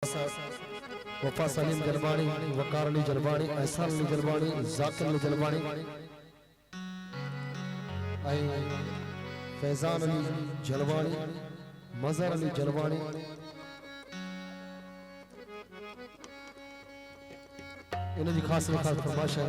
वफा सलीम जलवानी, वकार अली जलवानी, एहसान अली जलवानी, जाकिर अली जलवानी, फैजान अली जलवानी, मजहर अली जलवानी, इन्हें जी खास फरमाइश है।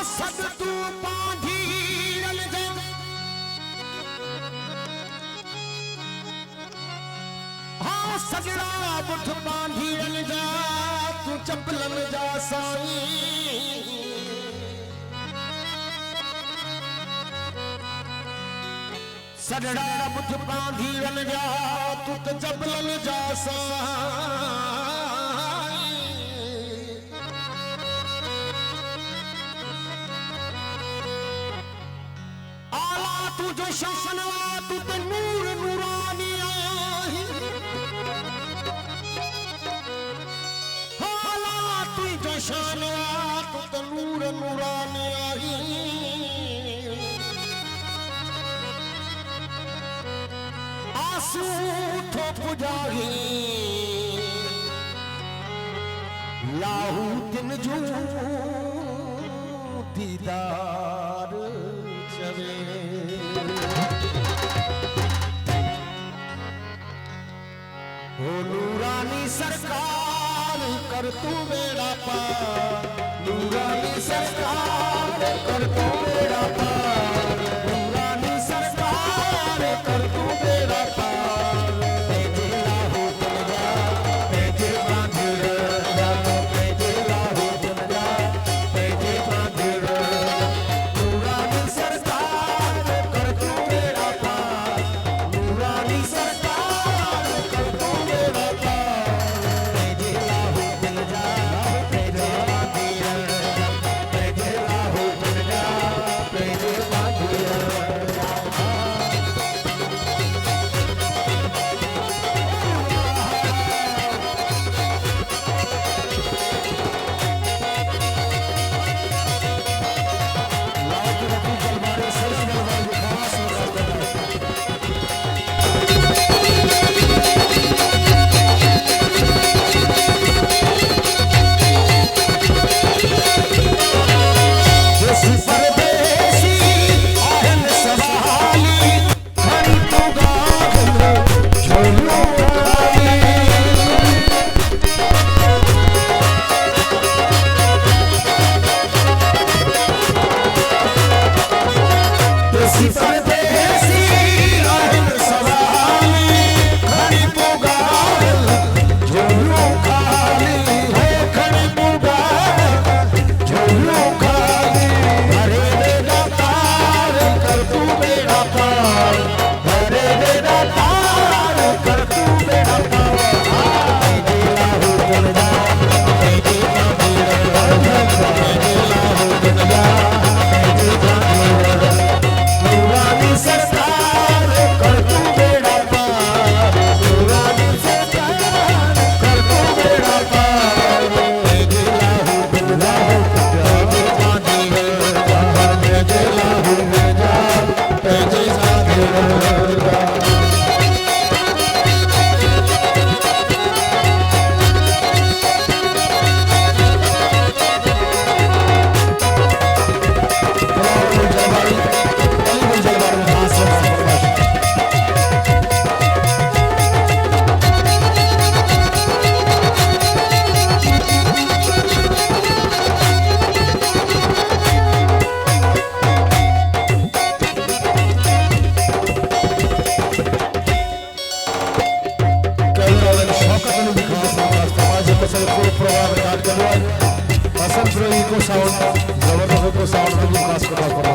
सद तू पांधी रल जा, हाँ सगड़ा बुठ पांधी रल जा, तू चपलन जा साई। सगड़ा बुठ पांधी रल जा, तू चपलन जा साई। तू जो शान तू तो नूर नूरानी आई, हाला तू जो शान तू तो नूर नूरानी आई। आंसू तो पुजारी लाहू दिन जू दीदार चवे। ओ नूरानी सरकार कर तू मेरा पार, नूरानी सरकार कर तू मेरा पार, नूरानी सरकार कर तू मेरा पार। तेजे लाहू दुनिया तेजे बांधिर जा, तेजे लाहू दुनिया तेजे बांधिर। नूरानी सरकार कर तू मेरा पार, नूरानी सरकार कर तू मेरा पार। तेजे लाहू दुनिया तेजे बांधिर जा, तेजे लाहू दुनिया तेजे बांधिर जा। को साउंड जबरदस्त को साउंड की खास करना पड़ा।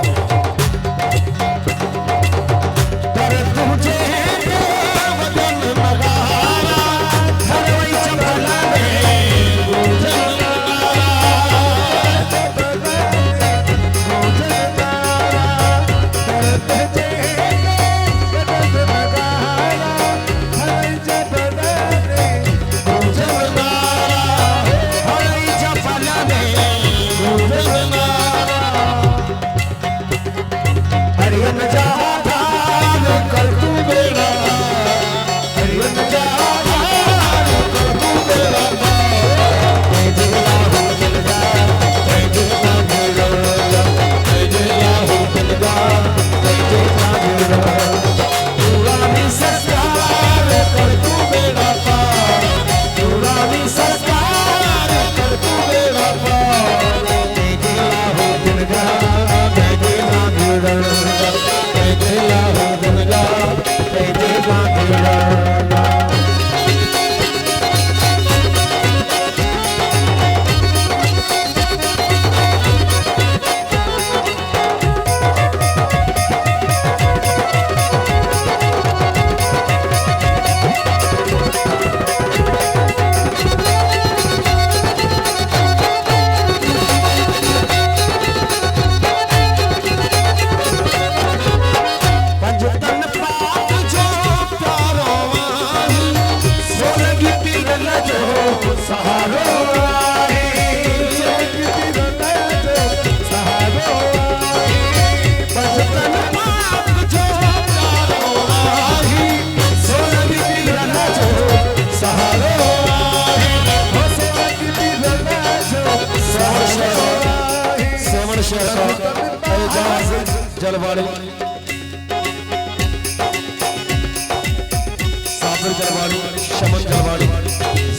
दी सरकार कर तू बेड़ा पार तेरे लाहो दिन जा तेरे लागिड़न तेरे लाहो दिन जा तेरे लागिड़न जलवाड़ी साबिर जलवाड़ी शमन जलवाड़ी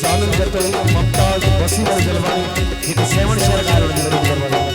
जालिम जतोई ममताज वसीम जलवाड़ी ये सेवन शहर जलवाड़ी